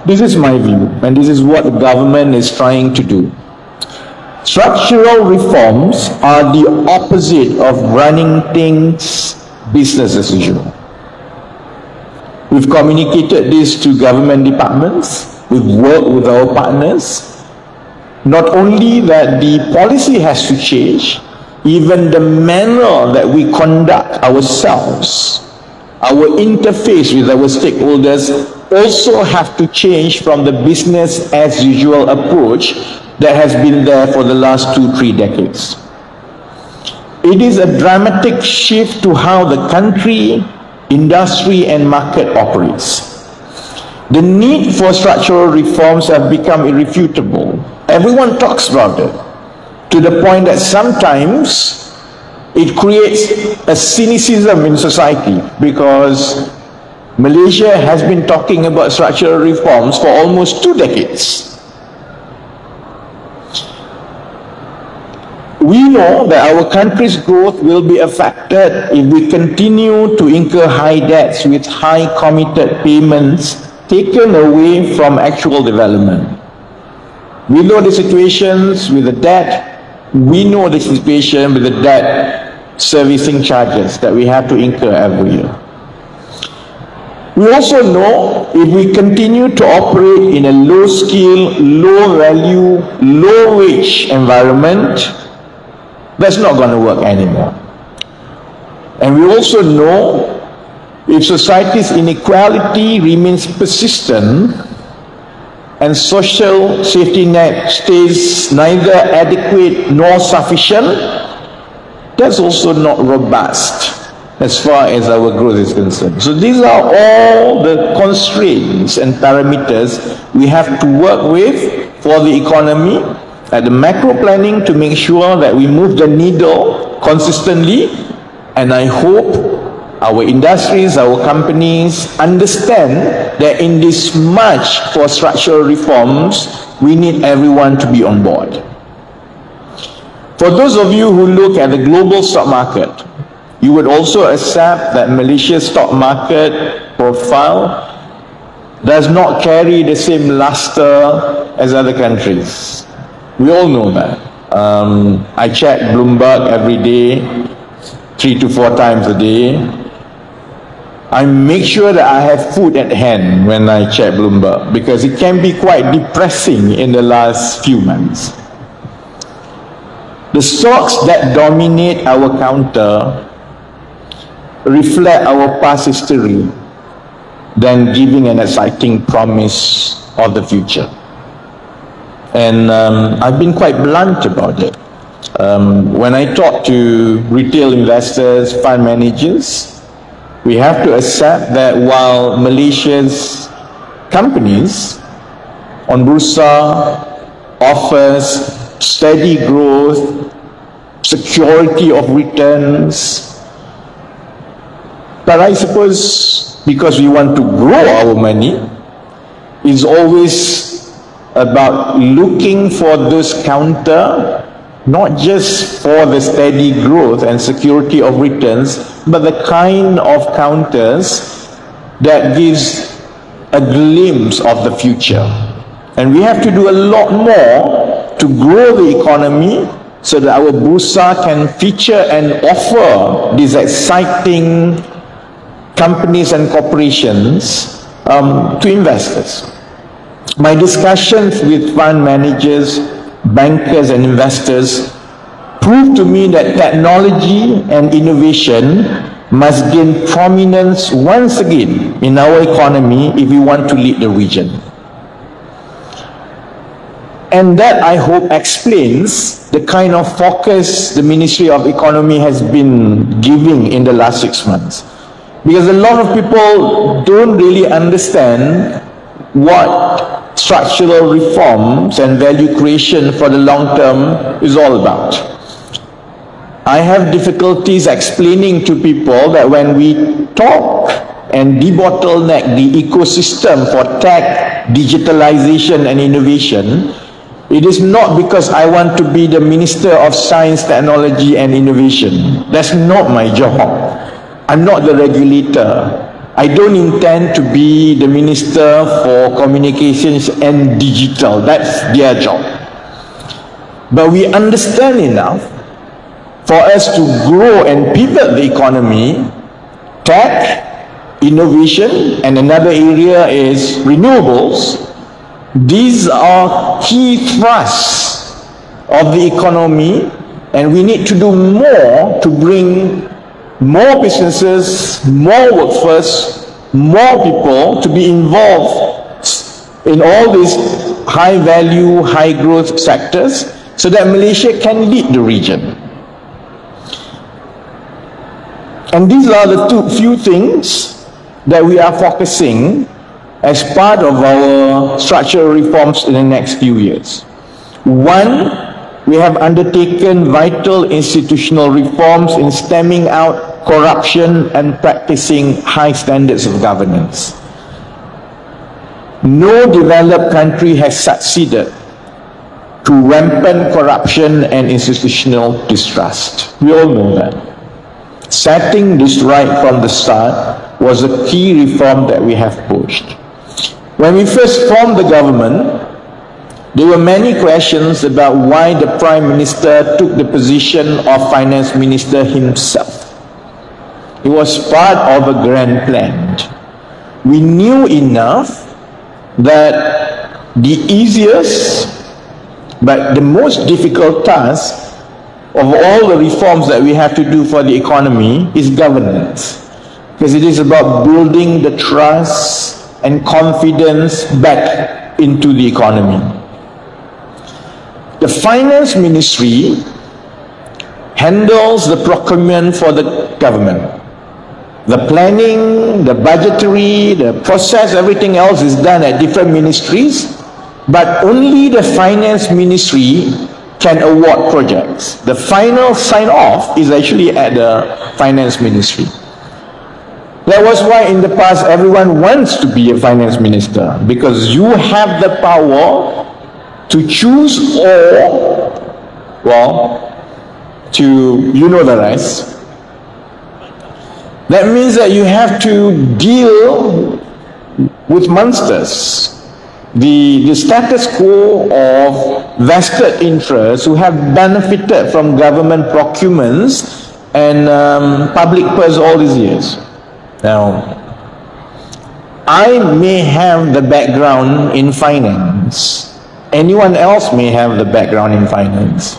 This is my view, and this is what the government is trying to do. Structural reforms are the opposite of running things business as usual. We've communicated this to government departments, we've worked with our partners. Not only that the policy has to change, even the manner that we conduct ourselves, our interface with our stakeholders also have to change from the business as usual approach that has been there for the last 2-3 decades. It is a dramatic shift to how the country, industry and market operates. The need for structural reforms have become irrefutable. Everyone talks about it, to the point that sometimes it creates a cynicism in society, because Malaysia has been talking about structural reforms for almost 2 decades. We know that our country's growth will be affected if we continue to incur high debts with high committed payments taken away from actual development. We know the situations with the debt. We know the situation with the debt servicing charges that we have to incur every year. We also know if we continue to operate in a low-skill, low-value, low-wage environment, that's not going to work anymore. And we also know if society's inequality remains persistent and social safety net stays neither adequate nor sufficient, that's also not robust as far as our growth is concerned. So these are all the constraints and parameters we have to work with for the economy at the macro planning to make sure that we move the needle consistently. And I hope our industries, our companies understand that in this march for structural reforms, we need everyone to be on board. For those of you who look at the global stock market, you would also accept that Malaysia's stock market profile does not carry the same luster as other countries. We all know that. I check Bloomberg every day, 3 to 4 times a day. I make sure that I have food at hand when I check Bloomberg, because it can be quite depressing in the last few months. The stocks that dominate our counter reflect our past history than giving an exciting promise of the future. And I've been quite blunt about it. When I talk to retail investors, fund managers, we have to accept that while Malaysia's companies on Bursa offers steady growth, security of returns, but I suppose because we want to grow our money, it's always about looking for those counter, not just for the steady growth and security of returns, but the kind of counters that gives a glimpse of the future. And we have to do a lot more to grow the economy so that our Bursa can feature and offer these exciting companies and corporations to investors. My discussions with fund managers, bankers and investors prove to me that technology and innovation must gain prominence once again in our economy if we want to lead the region. And that, I hope, explains the kind of focus the Ministry of Economy has been giving in the last 6 months. Because a lot of people don't really understand what structural reforms and value creation for the long term is all about. I have difficulties explaining to people that when we talk and debottleneck the ecosystem for tech, digitalization and innovation, it is not because I want to be the Minister of Science, Technology and Innovation. That's not my job. I'm not the regulator. I don't intend to be the Minister for Communications and Digital. That's their job. But we understand enough for us to grow and pivot the economy, tech, innovation, and another area is renewables. These are key thrusts of the economy, and we need to do more to bring more businesses, more workforce, more people to be involved in all these high value, high growth sectors so that Malaysia can lead the region. And these are the few things that we are focusing as part of our structural reforms in the next few years. One, we have undertaken vital institutional reforms in stemming out corruption and practicing high standards of governance. No developed country has succeeded to rampant corruption and institutional distrust. We all know that. Setting this right from the start was a key reform that we have pushed. When we first formed the government, there were many questions about why the Prime Minister took the position of Finance Minister himself. It was part of a grand plan. We knew enough that the easiest but the most difficult task of all the reforms that we have to do for the economy is governance, because it is about building the trust and confidence back into the economy. The Finance Ministry handles the procurement for the government. The planning, the budgetary, the process, everything else is done at different ministries, but only the Finance Ministry can award projects. The final sign-off is actually at the Finance Ministry. That was why in the past everyone wants to be a Finance Minister, because you have the power to choose or, well, to, you know the rest. That means that you have to deal with monsters. The status quo of vested interests who have benefited from government procurements and public purse all these years. Now, I may have the background in finance. Anyone else may have the background in finance.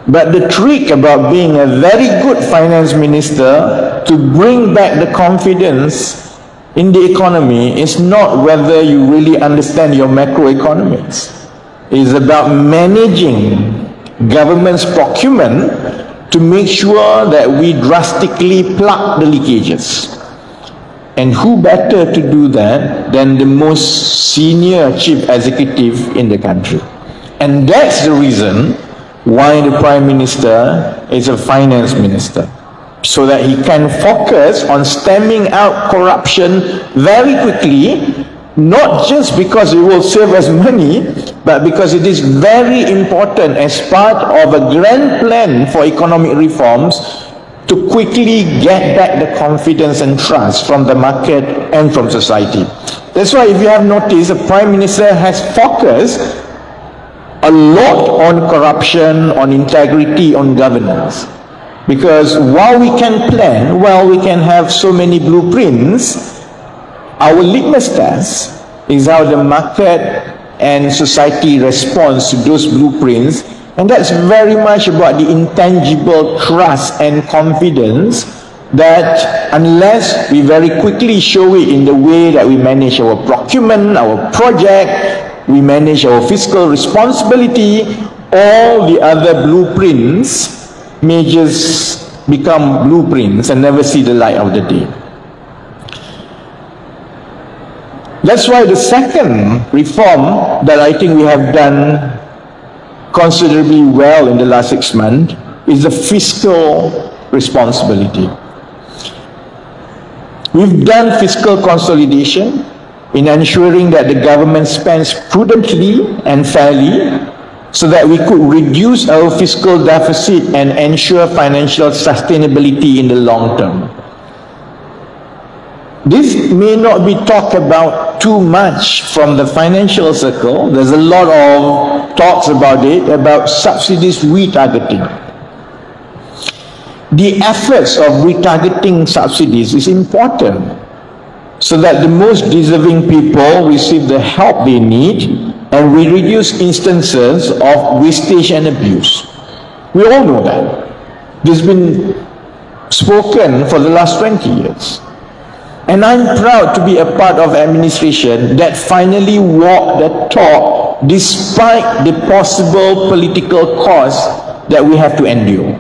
But the trick about being a very good finance minister to bring back the confidence in the economy is not whether you really understand your macroeconomics. It's about managing government's procurement to make sure that we drastically plug the leakages. And who better to do that than the most senior chief executive in the country? And that's the reason why the Prime Minister is a finance minister, so that he can focus on stemming out corruption very quickly, not just because it will save us money, but because it is very important as part of a grand plan for economic reforms to quickly get back the confidence and trust from the market and from society. That's why if you have noticed, the Prime Minister has focused a lot on corruption, on integrity, on governance. Because while we can plan, while we can have so many blueprints, our litmus test is how the market and society responds to those blueprints. And that's very much about the intangible trust and confidence that unless we very quickly show it in the way that we manage our procurement, our project, we manage our fiscal responsibility, all the other blueprints may just become blueprints and never see the light of the day. That's why the second reform that I think we have done considerably well in the last 6 months is the fiscal responsibility. We've done fiscal consolidation in ensuring that the government spends prudently and fairly so that we could reduce our fiscal deficit and ensure financial sustainability in the long term. This may not be talked about too much from the financial circle. There's a lot of talks about it, about subsidies retargeting. The efforts of retargeting subsidies is important so that the most deserving people receive the help they need and we reduce instances of wastage and abuse. We all know that. This has been spoken for the last 20 years. And I'm proud to be a part of administration that finally walked the talk despite the possible political costs that we have to endure.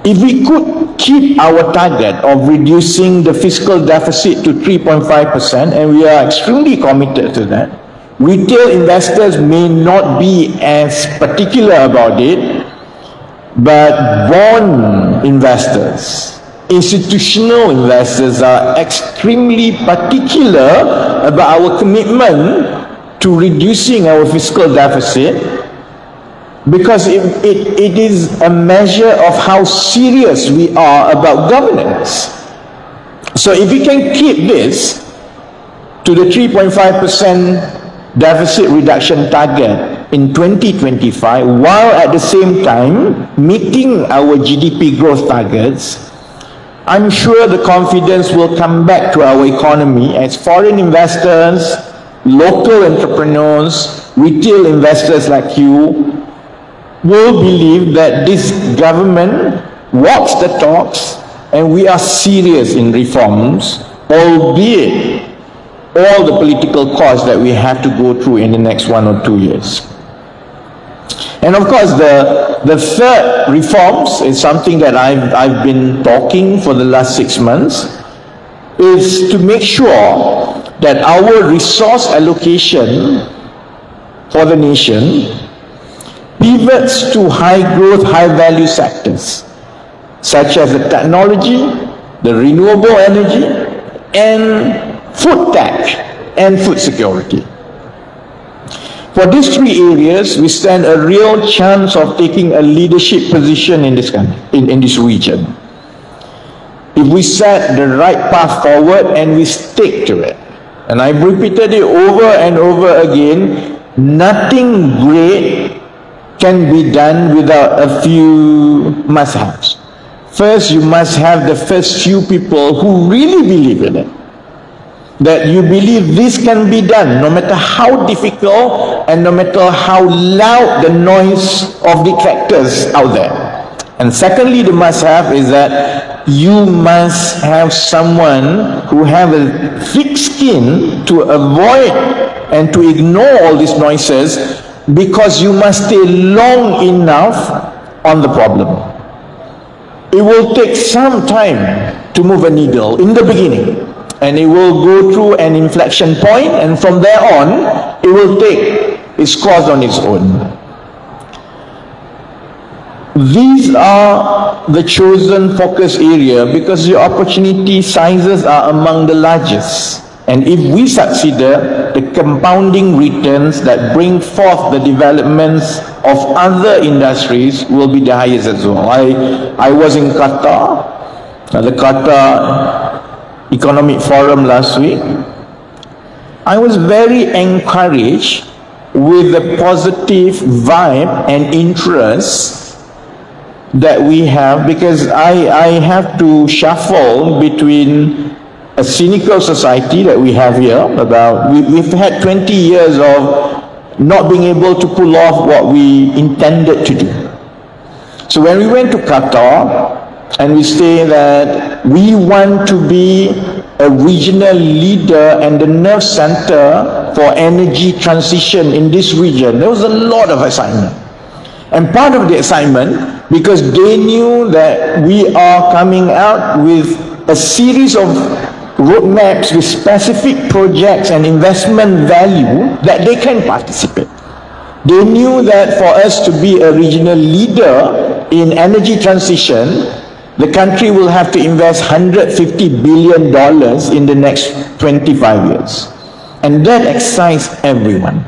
If we could keep our target of reducing the fiscal deficit to 3.5%, and we are extremely committed to that, retail investors may not be as particular about it, but bond investors, institutional investors are extremely particular about our commitment to reducing our fiscal deficit, because it is a measure of how serious we are about governance. So if we can keep this to the 3.5% deficit reduction target in 2025, while at the same time meeting our GDP growth targets, I'm sure the confidence will come back to our economy as foreign investors, local entrepreneurs, retail investors like you will believe that this government walks the talks and we are serious in reforms, albeit all the political costs that we have to go through in the next 1 or 2 years. And of course, the third reforms is something that I've been talking for the last 6 months, is to make sure that our resource allocation for the nation pivots to high growth, high value sectors such as the technology, the renewable energy, and food tech and food security. For these three areas, we stand a real chance of taking a leadership position in this country, in this region, if we set the right path forward and we stick to it. And I've repeated it over and over again, nothing great can be done without a few must-haves. First, you must have the first few people who really believe in it, that you believe this can be done no matter how difficult and no matter how loud the noise of detractors out there. And secondly, the must-have is that you must have someone who have a thick skin to avoid and to ignore all these noises, because you must stay long enough on the problem. It will take some time to move a needle in the beginning, and it will go through an inflection point, and from there on, it will take its course on its own. These are the chosen focus area because the opportunity sizes are among the largest. And if we succeeded, the compounding returns that bring forth the developments of other industries will be the highest as well. I was in Qatar, the Qatar Economic Forum last week. I was very encouraged with the positive vibe and interest that we have, because I have to shuffle between a cynical society that we have here, about we've had 20 years of not being able to pull off what we intended to do. So when we went to Qatar and we say that we want to be a regional leader and the nerve center for energy transition in this region, there was a lot of excitement. And part of the excitement, because they knew that we are coming out with a series of roadmaps with specific projects and investment value that they can participate. They knew that for us to be a regional leader in energy transition, the country will have to invest $150 billion in the next 25 years. And that excites everyone.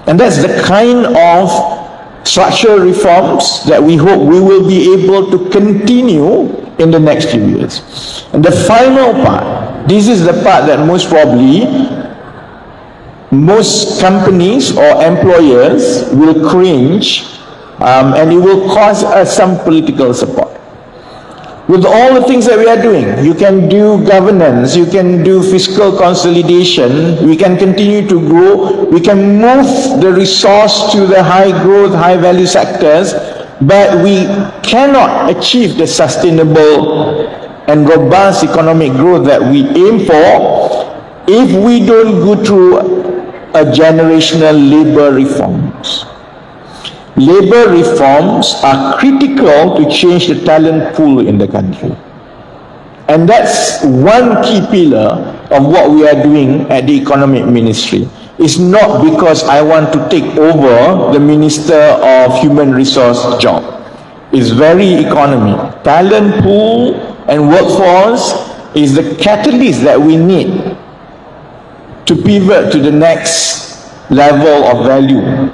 And that's the kind of structural reforms that we hope we will be able to continue in the next few years. And the final part, this is the part that most probably most companies or employers will cringe, and it will cause us some political support. With all the things that we are doing, you can do governance, you can do fiscal consolidation, we can continue to grow, we can move the resource to the high growth, high value sectors, but we cannot achieve the sustainable and robust economic growth that we aim for if we don't go through a generational labor reforms. Labor reforms are critical to change the talent pool in the country. And that's one key pillar of what we are doing at the Economic Ministry. It's not because I want to take over the Minister of Human Resource job. It's very economic. Talent pool and workforce is the catalyst that we need to pivot to the next level of value